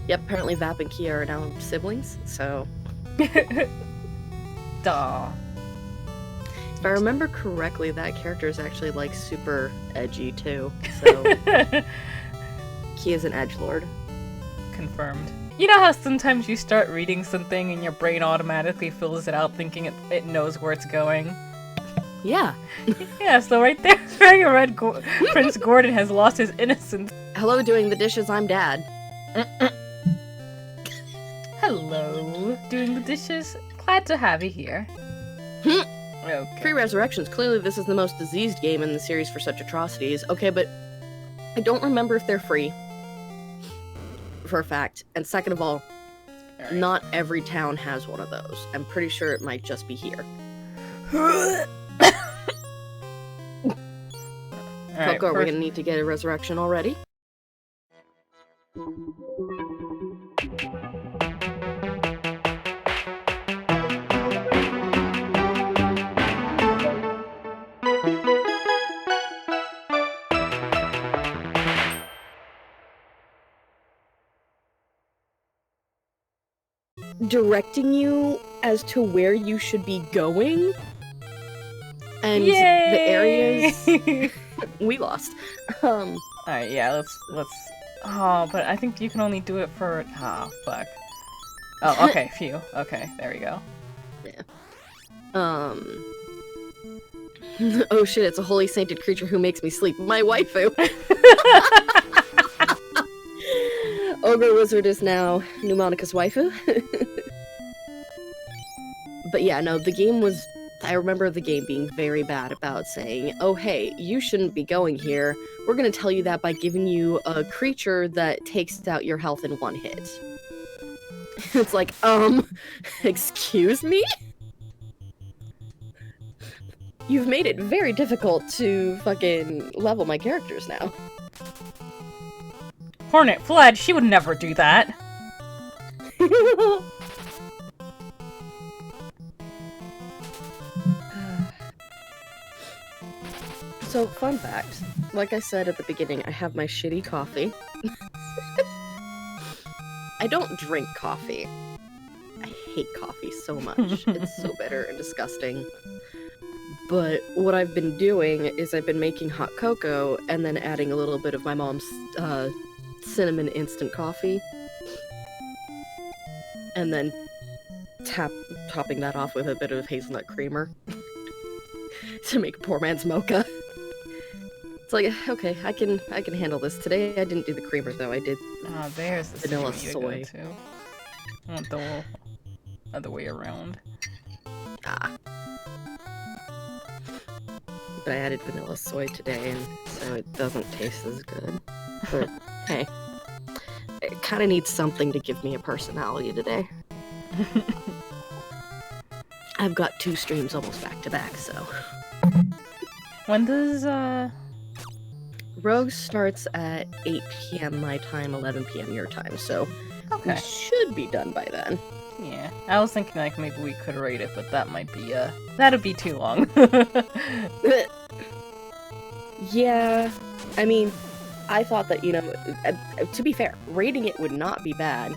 Yep, apparently Vap and Kia are now siblings, so... Duh. If I remember correctly, that character is actually, like, super edgy, too, so... Kia's an edgelord. Confirmed. You know how sometimes you start reading something and your brain automatically fills it out thinking it knows where it's going? Yeah. Yeah, so right there, I read Prince Gordon has lost his innocence. Hello, doing the dishes, I'm Dad. Hello, doing the dishes. Glad to have you here. Okay. Pre-Resurrections, clearly this is the most diseased game in the series for such atrocities. Okay, but I don't remember if they're free. For a fact. And second of all, not every town has one of those. I'm pretty sure it might just be here. Coco, we're gonna need to get a resurrection already. Directing you as to where you should be going. And Yay! the areas we lost. Alright, yeah, let's oh, but I think you can only do it for fuck. Oh, okay, phew. Okay, there we go. Yeah. Oh shit, it's a holy sainted creature who makes me sleep. My waifu! Ogre Wizard is now Pneumonica's waifu. But yeah, no, the game was... I remember the game being very bad about saying, oh hey, you shouldn't be going here. We're gonna tell you that by giving you a creature that takes out your health in one hit. It's like, excuse me? You've made it very difficult to fucking level my characters now. Hornet fled, she would never do that. So, fun fact. Like I said at the beginning, I have my shitty coffee. I don't drink coffee. I hate coffee so much. It's so bitter and disgusting. But what I've been doing is I've been making hot cocoa and then adding a little bit of my mom's cinnamon instant coffee. And then topping that off with a bit of hazelnut creamer. To make a poor man's mocha. It's like, okay, I can handle this. Today I didn't do the creamer though, I did there's the vanilla soy. I want the other way around. Ah. But I added vanilla soy today, and so it doesn't taste as good. But hey, it kind of needs something to give me a personality today. I've got 2 streams almost back to back, so. When does Rogue starts at 8 PM my time, 11 PM your time, so we should be done by then. Yeah, I was thinking like maybe we could rate it, but that might be that'd be too long. Yeah, I mean, I thought that, you know, to be fair, rating it would not be bad.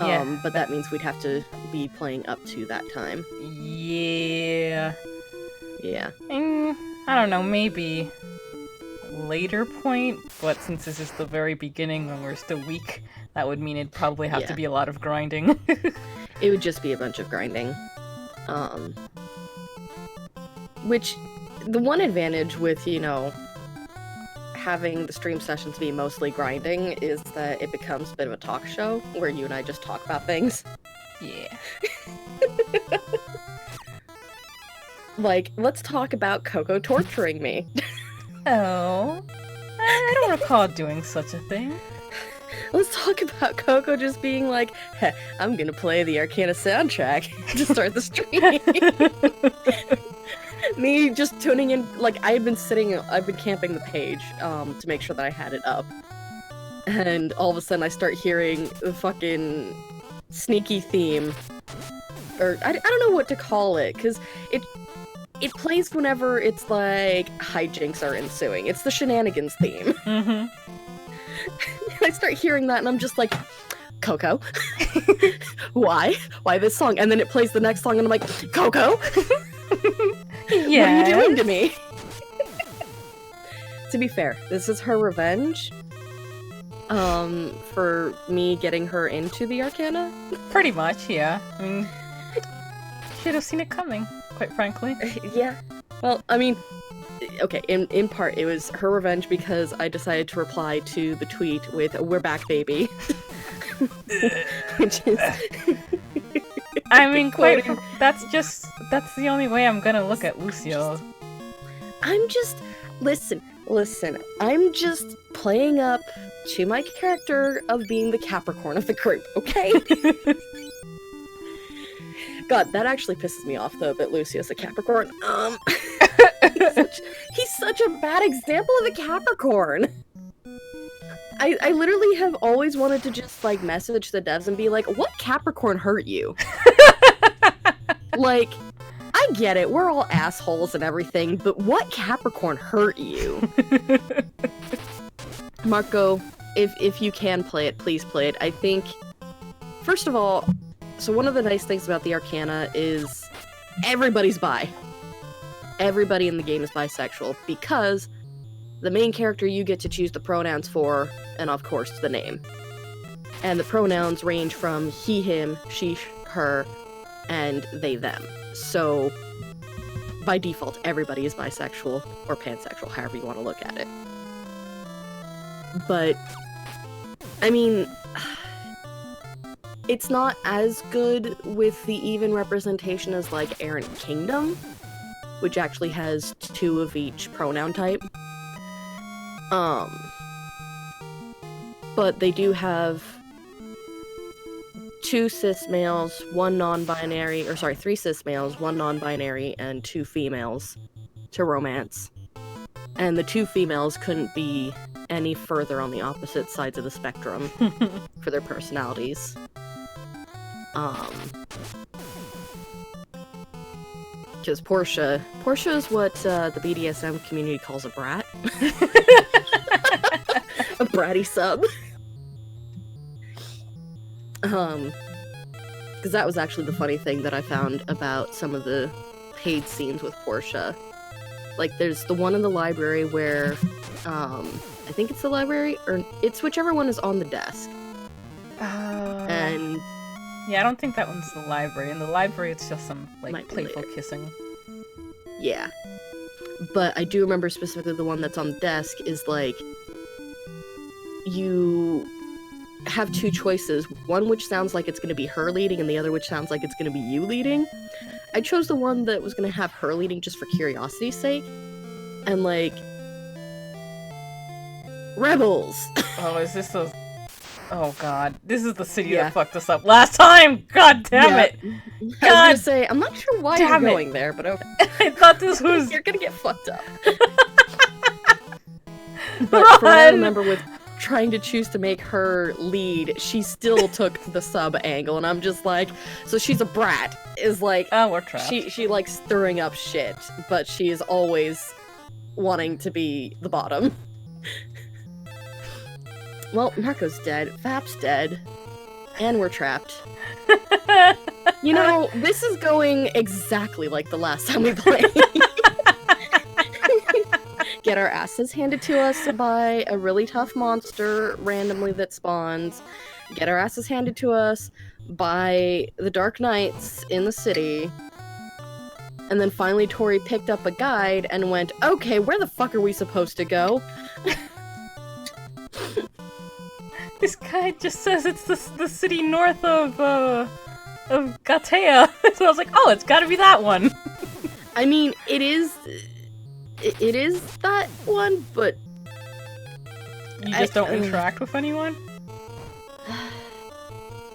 Yeah, but that means we'd have to be playing up to that time. Yeah. Yeah. I don't know, maybe later point, but since this is the very beginning when we're still weak, that would mean it'd probably have to be a lot of grinding. It would just be a bunch of grinding. Which, the one advantage with, you know, having the stream sessions be mostly grinding is that it becomes a bit of a talk show where you and I just talk about things. Yeah. Like, let's talk about Coco torturing me. Oh. I don't recall doing such a thing. Let's talk about Coco just being like, heh, I'm gonna play the Arcana soundtrack to start the stream. Me just tuning in, like, I've been camping the page, to make sure that I had it up. And all of a sudden I start hearing the fucking sneaky theme. Or, I don't know what to call it, because it plays whenever it's like hijinks are ensuing. It's the shenanigans theme. Mm-hmm. I start hearing that and I'm just like, Coco? Why? Why this song? And then it plays the next song and I'm like, Coco? Yeah. What are you doing to me? To be fair, this is her revenge. For me getting her into the Arcana. Pretty much, yeah. I mean, should have seen it coming, quite frankly. Yeah. Well, I mean, okay, in part, it was her revenge because I decided to reply to the tweet with, "We're back, baby." Which is... I mean, that's the only way I'm gonna look at Lucio. I'm just... Listen, I'm just playing up to my character of being the Capricorn of the group, okay? God, that actually pisses me off, though, that Lucio's a Capricorn. He's such a bad example of a Capricorn! I literally have always wanted to just, like, message the devs and be like, what Capricorn hurt you? Like, I get it, we're all assholes and everything, but what Capricorn hurt you? Marco, if you can play it, please play it. I think, first of all, so one of the nice things about the Arcana is everybody's bi. Everybody in the game is bisexual, because the main character you get to choose the pronouns for, and of course the name. And the pronouns range from he, him, she, her, and they, them. So, by default, everybody is bisexual, or pansexual, however you want to look at it. But, I mean, it's not as good with the even representation as, like, Errant Kingdom, which actually has 2 of each pronoun type. But they do have 2 cis males, 1 non-binary, or sorry, 3 cis males, 1 non-binary, and 2 females to romance. And the 2 females couldn't be any further on the opposite sides of the spectrum for their personalities. Because Portia is what the BDSM community calls a brat. A bratty sub. Because that was actually the funny thing that I found about some of the paid scenes with Portia. Like, there's the one in the library where, I think it's the library, or it's whichever one is on the desk. And... Yeah, I don't think that one's the library. In the library, it's just some, like, playful kissing. Yeah. But I do remember specifically the one that's on the desk is, like, you have 2 choices. One which sounds like it's going to be her leading, and the other which sounds like it's going to be you leading. I chose the one that was going to have her leading just for curiosity's sake. And, like... Rebels! Oh, is this a... Oh god, this is the city that fucked us up last time! God damn it! God. I was gonna say, I'm not sure why you're going there, but okay. I thought this was... You're gonna get fucked up. But from what I remember with trying to choose to make her lead, she still took the sub angle, and I'm just like, so she's a brat, is like... Oh, we're trapped. She likes stirring up shit, but she is always wanting to be the bottom. Well, Marco's dead, Fap's dead, and we're trapped. You know, this is going exactly like the last time we played. Get our asses handed to us by a really tough monster randomly that spawns. Get our asses handed to us by the Dark Knights in the city. And then finally Tori picked up a guide and went, okay, where the fuck are we supposed to go? This guy just says it's the city north of Gatea. So I was like, oh, it's gotta be that one. I mean, it is that one, but... You just don't interact with anyone?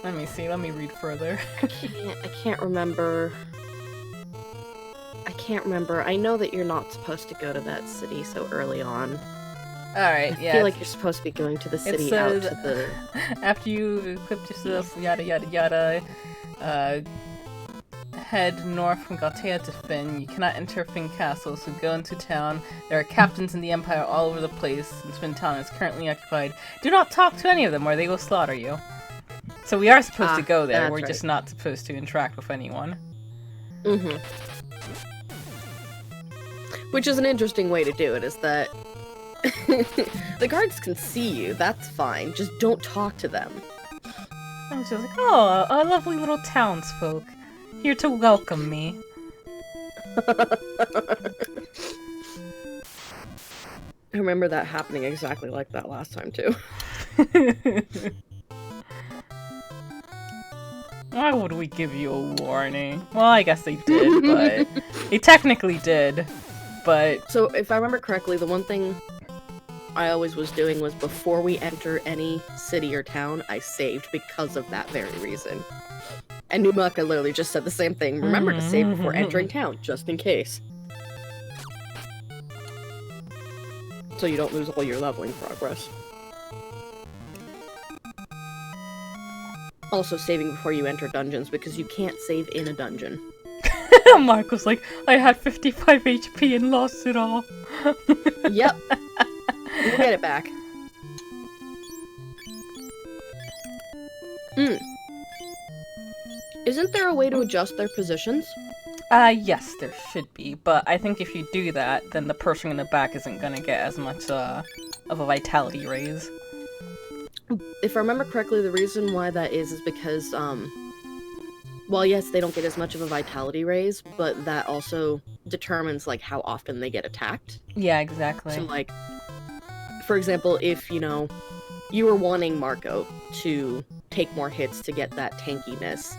Let me see, let me read further. I can't remember. I know that you're not supposed to go to that city so early on. Alright, yeah. I feel like you're supposed to be going to the city says, out to the... After you equip yourself, yada yada yada, head north from Galtea to Finn. You cannot enter Finn Castle, so go into town. There are captains in the Empire all over the place, and Finn Town is currently occupied. Do not talk to any of them, or they will slaughter you. So we are supposed to go there, we're just not supposed to interact with anyone. Mm-hmm. Which is an interesting way to do it, is that the guards can see you, that's fine, just don't talk to them. I was just like, oh, a lovely little townsfolk, here to welcome me. I remember that happening exactly like that last time, too. Why would we give you a warning? Well, I guess they did, but... They technically did, but... So, if I remember correctly, the one thing I always was doing was before we enter any city or town, I saved because of that very reason. And Numaka literally just said the same thing. Remember to save before entering town, just in case. So you don't lose all your leveling progress. Also saving before you enter dungeons, because you can't save in a dungeon. Mark was like, I had 55 HP and lost it all. Yep. We'll get it back. Isn't there a way to adjust their positions? Yes, there should be, but I think if you do that, then the person in the back isn't gonna get as much, of a vitality raise. If I remember correctly, the reason why that is because, well, yes, they don't get as much of a vitality raise, but that also determines, like, how often they get attacked. Yeah, exactly. So, like, for example, if, you know, you were wanting Marco to take more hits to get that tankiness,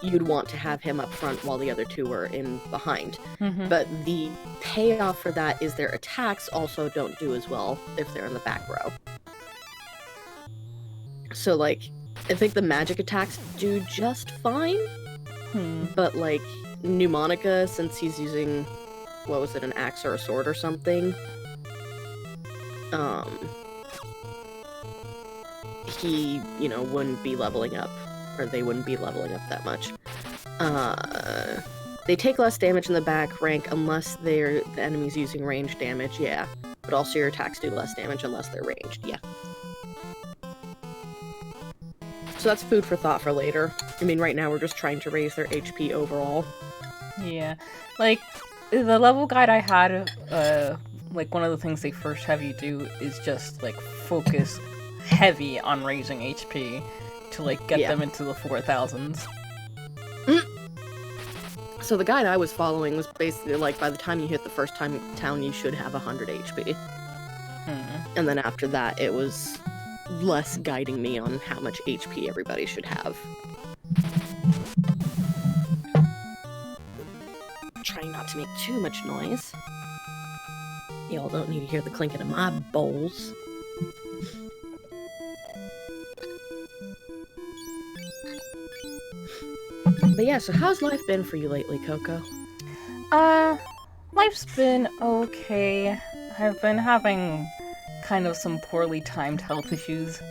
you'd want to have him up front while the other two were in behind. But the payoff for that is their attacks also don't do as well if they're in the back row. So, like, I think the magic attacks do just fine, but, like, Pneumonica, since he's using, what was it, an axe or a sword or something, he, you know, wouldn't be leveling up, or they wouldn't be leveling up that much. They take less damage in the back rank unless the enemy's using range damage, yeah. But also your attacks do less damage unless they're ranged, yeah. So that's food for thought for later. I mean, right now we're just trying to raise their HP overall. Yeah. Like, the level guide I had, like, one of the things they first have you do is just, like, focus heavy on raising HP to, like, get them into the 4000s. So the guide I was following was basically, like, by the time you hit the first town, you should have 100 HP. And then after that, it was less guiding me on how much HP everybody should have. Trying not to make too much noise. Y'all don't need to hear the clinking of my bowls. But yeah, so how's life been for you lately, Coco? Life's been okay. I've been having kind of some poorly timed health issues.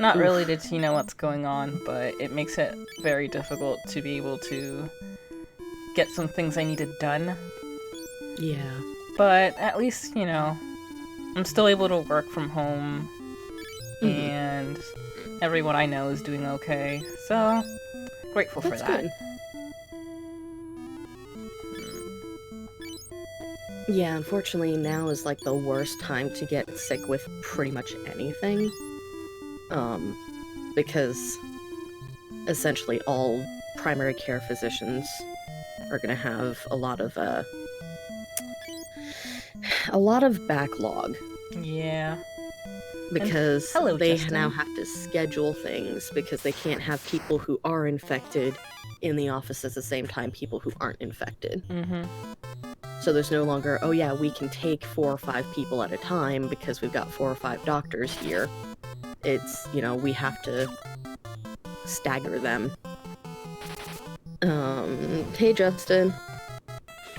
Not related to, you know, what's going on, but it makes it very difficult to be able to get some things I needed done. Yeah. But at least, you know, I'm still able to work from home, and everyone I know is doing okay, so grateful for that. Good. Yeah, unfortunately now is like the worst time to get sick with pretty much anything. Because essentially all primary care physicians are gonna have a lot of backlog. Yeah. Because they Justin. now have to schedule things because they can't have people who are infected in the office at the same time people who aren't infected. So there's no longer, oh yeah, we can take 4 or 5 people at a time because we've got 4 or 5 doctors here. It's, you know, we have to stagger them. Hey Justin.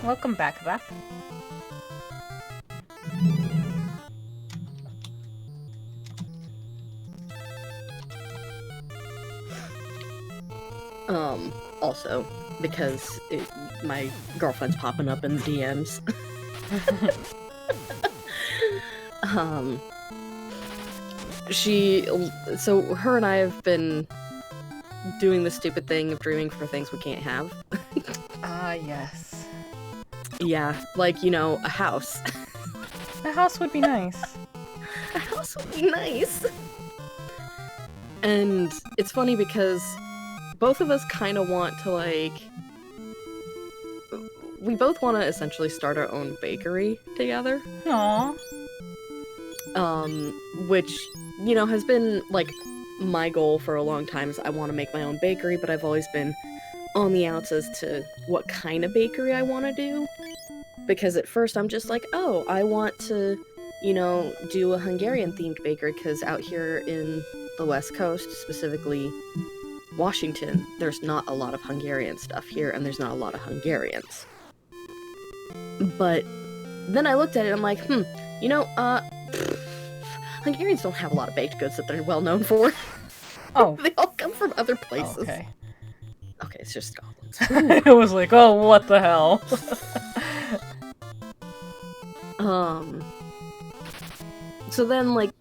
Welcome back, Beth. Also, because my girlfriend's popping up in the DMs. So her and I have been doing the stupid thing of dreaming for things we can't have. Ah, yes. Yeah, like, you know, a house. A house would be nice. A house would be nice. And it's funny because both of us kind of want to, like... We both want to essentially start our own bakery together. Aww. Which, you know, has been, like, my goal for a long time is I want to make my own bakery, but I've always been on the outs as to what kind of bakery I want to do. Because at first I'm just like, oh, I want to, you know, do a Hungarian-themed bakery, because out here in the West Coast, specifically Washington, there's not a lot of Hungarian stuff here, and there's not a lot of Hungarians. But then I looked at it and I'm like, you know, Hungarians don't have a lot of baked goods that they're well known for. Oh. They all come from other places. Okay. Okay, it's just Scotland. It was like, oh, what the hell? So then, like,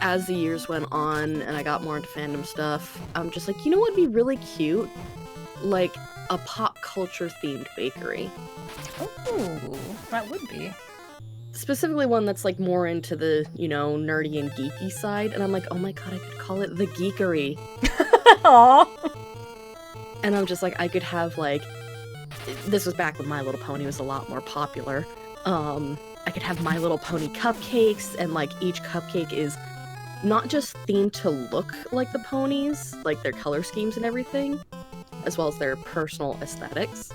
as the years went on and I got more into fandom stuff, I'm just like, you know what would be really cute? Like, a pop culture themed bakery. Ooh, that would be. Specifically one that's, like, more into the, you know, nerdy and geeky side. And I'm like, oh my god, I could call it the Geekery. Aww. And I'm just like, I could have, like... This was back when My Little Pony was a lot more popular. I could have My Little Pony cupcakes, and, like, each cupcake is not just themed to look like the ponies, like their color schemes and everything, as well as their personal aesthetics.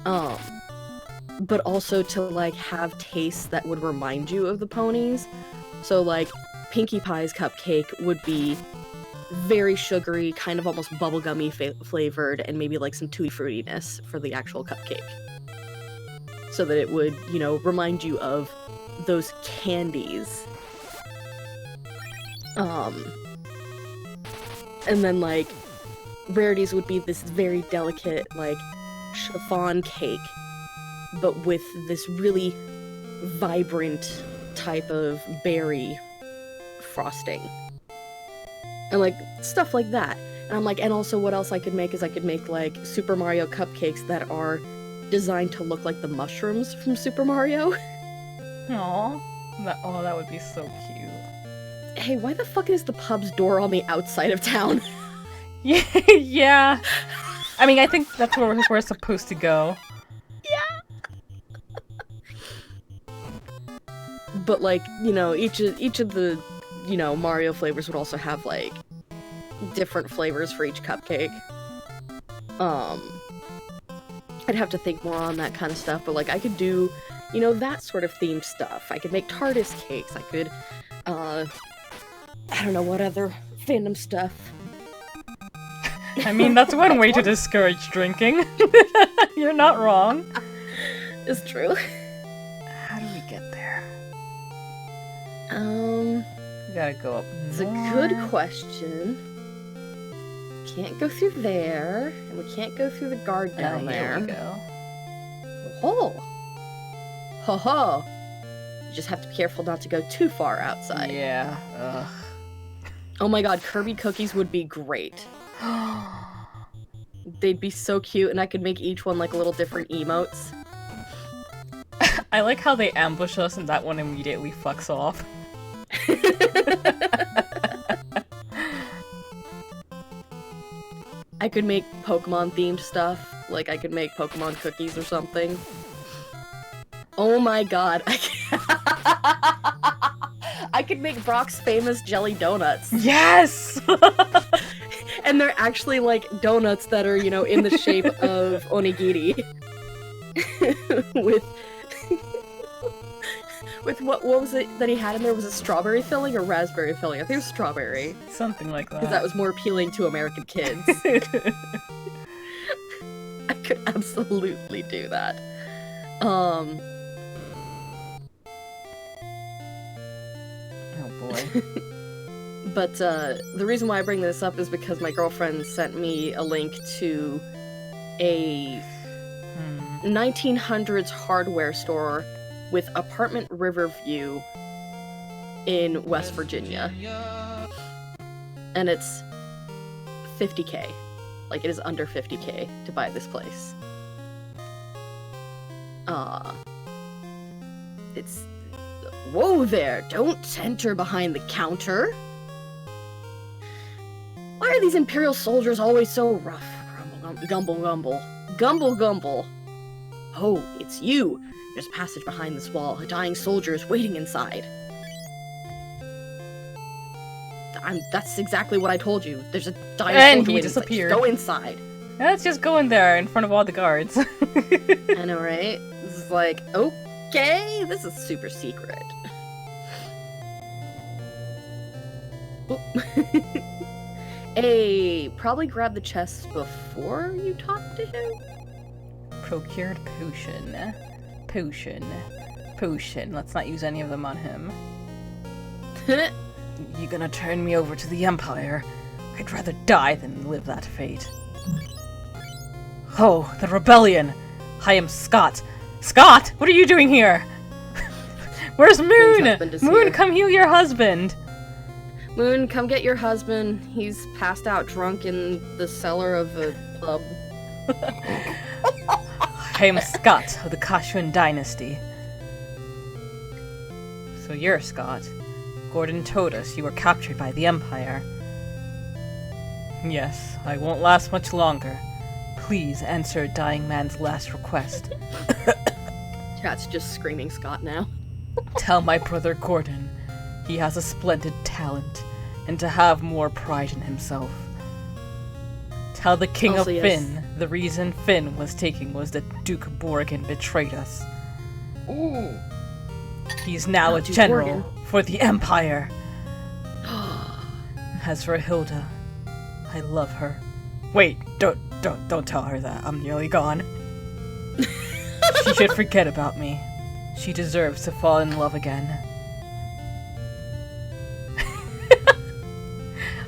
But also to, like, have tastes that would remind you of the ponies. So, like, Pinkie Pie's cupcake would be very sugary, kind of almost bubblegummy flavored, and maybe, like, some tutti fruitiness for the actual cupcake. So that it would, you know, remind you of those candies. And then, like, rarities would be this very delicate, like, chiffon cake, but with this really vibrant type of berry frosting. And, like, stuff like that. And I'm like, and also what else I could make is I could make, like, Super Mario cupcakes that are designed to look like the mushrooms from Super Mario. Aww. That would be so cute. Hey, why the fuck is the pub's door on the outside of town? Yeah. I mean, I think that's where we're supposed to go. Yeah. But, like, you know, each of the, you know, Mario flavors would also have, like, different flavors for each cupcake. I'd have to think more on that kind of stuff, but, like, I could do, you know, that sort of themed stuff. I could make TARDIS cakes. I could, I don't know what other fandom stuff. I mean, that's one way to discourage drinking. You're not wrong. It's true. How do we get there? We gotta go up It's north. a good question. Can't go through there, and we can't go through the guard down there. Here we go. Oh! Ho ho! You just have to be careful not to go too far outside. Yeah. Ugh. Oh my god, Kirby cookies would be great. They'd be so cute, and I could make each one like little different emotes. I like how they ambush us and that one immediately fucks off. I could make Pokemon themed stuff. Like, I could make Pokemon cookies or something. Oh my god. I could make Brock's famous jelly donuts. Yes! And they're actually, like, donuts that are, you know, in the shape of onigiri. With what was it that he had in there? Was it strawberry filling or raspberry filling? I think it was strawberry. Something like that. Because that was more appealing to American kids. I could absolutely do that. Oh boy. But the reason why I bring this up is because my girlfriend sent me a link to a 1900s hardware store with apartment Riverview in West Virginia. And it's $50K. Like, it is under $50K to buy this place. It's... Whoa there! Don't enter behind the counter! Why are these Imperial soldiers always so rough? Gumble, gumble. Gumble, gumble. Oh, it's you! There's a passage behind this wall. A dying soldier is waiting inside. That's exactly what I told you. There's a dying soldier And he waiting disappeared. Inside. Go inside. Let's just go in there in front of all the guards. I know, right? This is like, okay, this is super secret. Hey, probably grab the chest before you talk to him? Procured potion. Potion. Let's not use any of them on him. You gonna turn me over to the Empire? I'd rather die than live that fate. Oh, the rebellion! I am Scott. Scott, what are you doing here? Where's Moon? Moon, come heal your husband. Moon, come get your husband. He's passed out drunk in the cellar of a pub. I am Scott of the Kashuan dynasty. So you're Scott. Gordon told us you were captured by the Empire. Yes, I won't last much longer. Please answer a dying man's last request. Chat's just screaming Scott now. Tell my brother Gordon he has a splendid talent, and to have more pride in himself. Tell the King Also, of yes. Finn the reason Finn was taken was that Duke Borgin betrayed us. Ooh. He's now a Duke general Borgin. for the Empire. As for Hilda, I love her. Wait, don't tell her that. I'm nearly gone. She should forget about me. She deserves to fall in love again.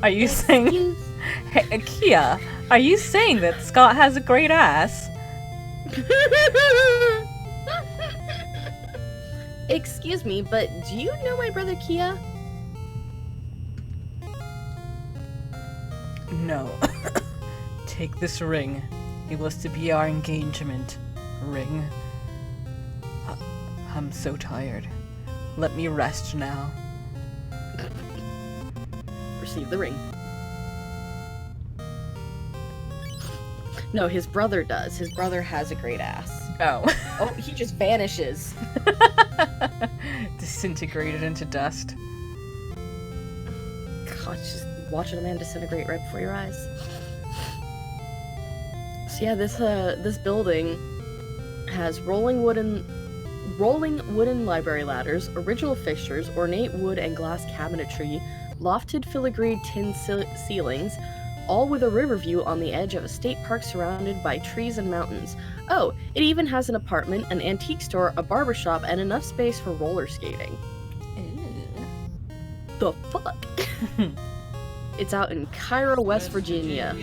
Are you saying... Hey, Kia, are you saying that Scott has a great ass? Excuse me, but do you know my brother Kia? No. Take this ring. It was to be our engagement ring. I'm so tired. Let me rest now. Receive the ring. No, his brother does. His brother has a great ass. Oh. Oh, he just vanishes. Disintegrated into dust. God, just watching a man disintegrate right before your eyes. So yeah, this building has rolling wooden library ladders, original fixtures, ornate wood and glass cabinetry, lofted filigreed tin ceilings, all with a river view on the edge of a state park surrounded by trees and mountains. Oh, it even has an apartment, an antique store, a barbershop, and enough space for roller skating. The fuck? It's out in Cairo, West Virginia.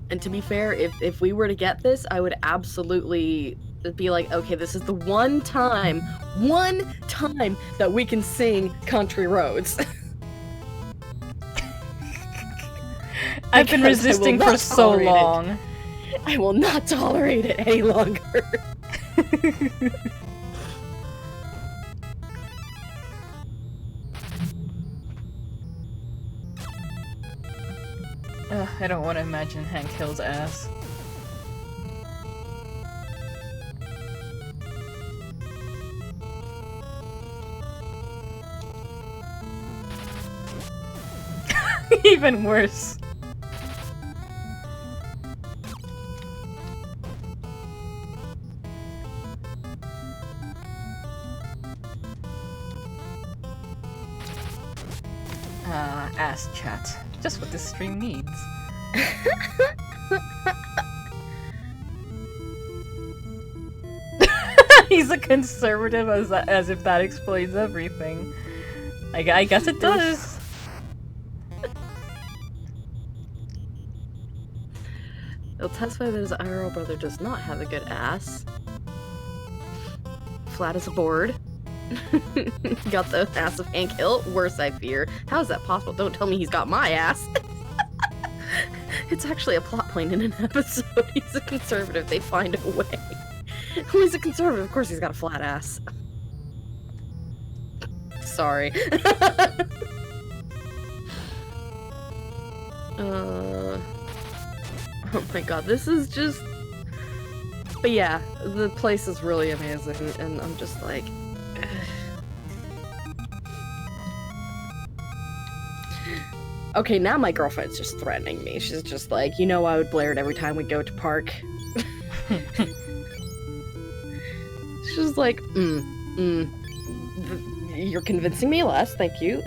And to be fair, if we were to get this, I would absolutely be like, okay, this is the one time that we can sing Country Roads. I've been resisting for so long. I will not tolerate it any longer. I don't want to imagine Hank Hill's ass. Even worse. Ass chat. Just what this stream needs. He's a conservative, as if that explains everything. I guess it does. He'll testify that his IRL brother does not have a good ass. Flat as a board. Got the ass of Hank Hill. Worse, I fear. How is that possible? Don't tell me he's got my ass. It's actually a plot point in an episode. He's a conservative. They find a way. Oh, he's a conservative. Of course he's got a flat ass. Sorry. Oh my god, this is just... But yeah, the place is really amazing, and I'm just like... Okay, now my girlfriend's just threatening me. She's just like, you know I would blare it every time we go to park. She's like, you're convincing me less, thank you.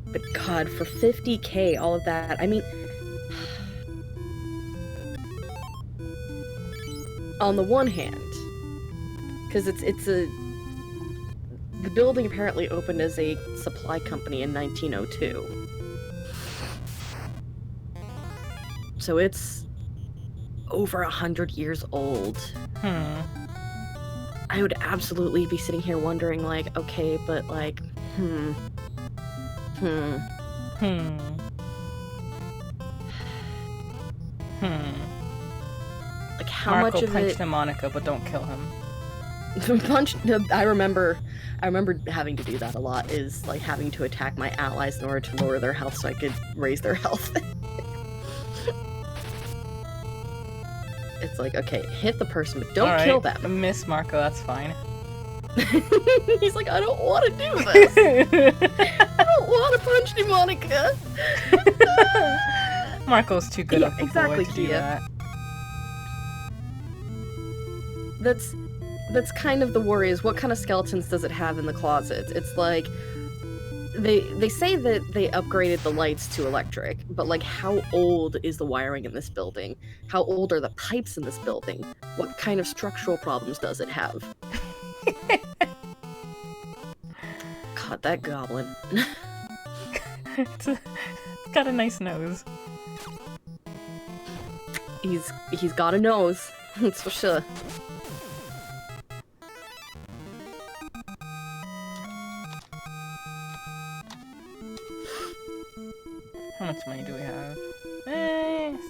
But god, for 50k, all of that, I mean... On the one hand, because it's a... The building apparently opened as a supply company in 1902. So it's over 100 years old. I would absolutely be sitting here wondering, like, okay, but like, Like, how Marco much of punched it... Monica, but don't kill him. I remember having to do that a lot, is, like, having to attack my allies in order to lower their health so I could raise their health. It's like, okay, hit the person, but don't kill them. Miss Marco, that's fine. He's like, I don't want to do this. I don't want to punch you, Monica. Marco's too good of a boy to do that. That's kind of the worry, is what kind of skeletons does it have in the closet? It's like, they say that they upgraded the lights to electric, but like, how old is the wiring in this building? How old are the pipes in this building? What kind of structural problems does it have? God, that goblin. It's got a nice nose. He's got a nose, that's for sure. How much money do we have?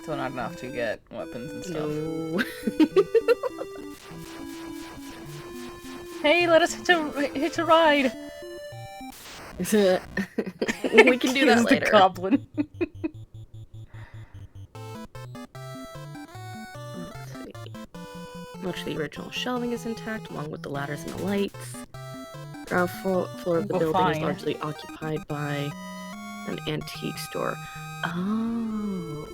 Still not enough to get weapons and stuff. No. Hey, let us hitch a ride! We can do that later. The goblin. Let's see. Much of the original shelving is intact, along with the ladders and the lights. Ground floor of the building is largely occupied by an antique store. Oh.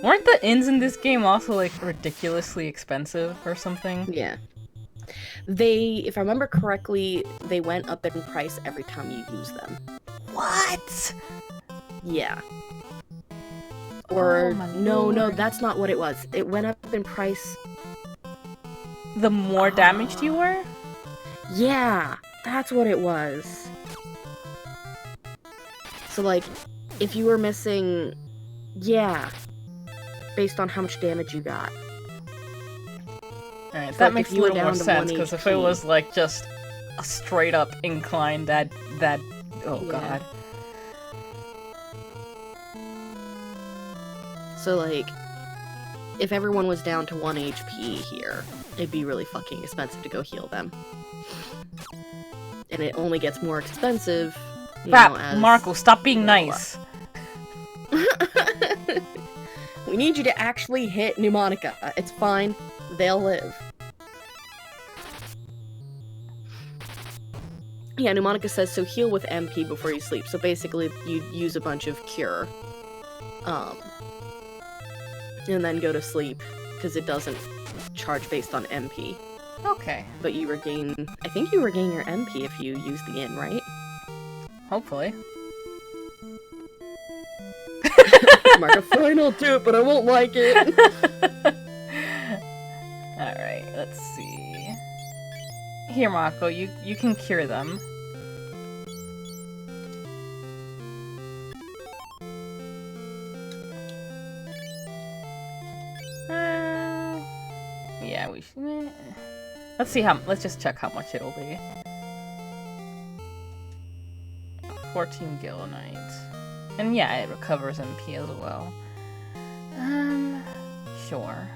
Weren't the inns in this game also, like, ridiculously expensive or something? Yeah. If I remember correctly, they went up in price every time you use them. What? Yeah. Or, Oh, no, that's not what it was. It went up in price... The more damaged you were? Yeah, that's what it was. So, like, if you were missing... Yeah. Based on how much damage you got. Alright, So, that like, makes if a you were little more down to sense, 1 because if it HP. was, like, just a straight-up incline, that... Oh, Yeah. God. So, like, if everyone was down to 1 HP here, it'd be really fucking expensive to go heal them. And it only gets more expensive, you know, as... Marco, stop being nice! We need you to actually hit Pneumonica. It's fine. They'll live. Yeah, Pneumonica says, so heal with MP before you sleep. So basically, you use a bunch of cure. And then go to sleep, because it doesn't charge based on MP. Okay. But you regain... I think you regain your MP if you use the inn, right? Hopefully. Mark, fine, I'll do it, but I won't like it. Alright, let's see. Here, Mako, you can cure them. Yeah, we should. Let's see let's just check how much it'll be. 14 Gilonite. And yeah, it recovers MP as well. Sure.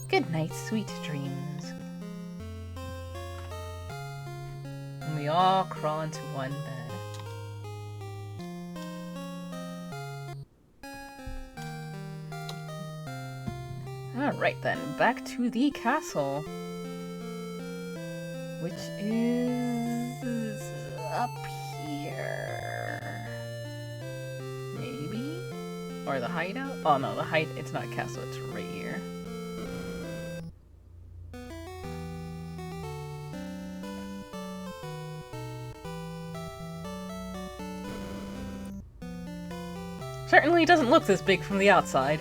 Good night, sweet dreams. And we all crawl into one bed. Alright then, back to the castle. Which is up here. Maybe? Or the hideout? Oh no, it's not a castle, it's right here. Certainly doesn't look this big from the outside.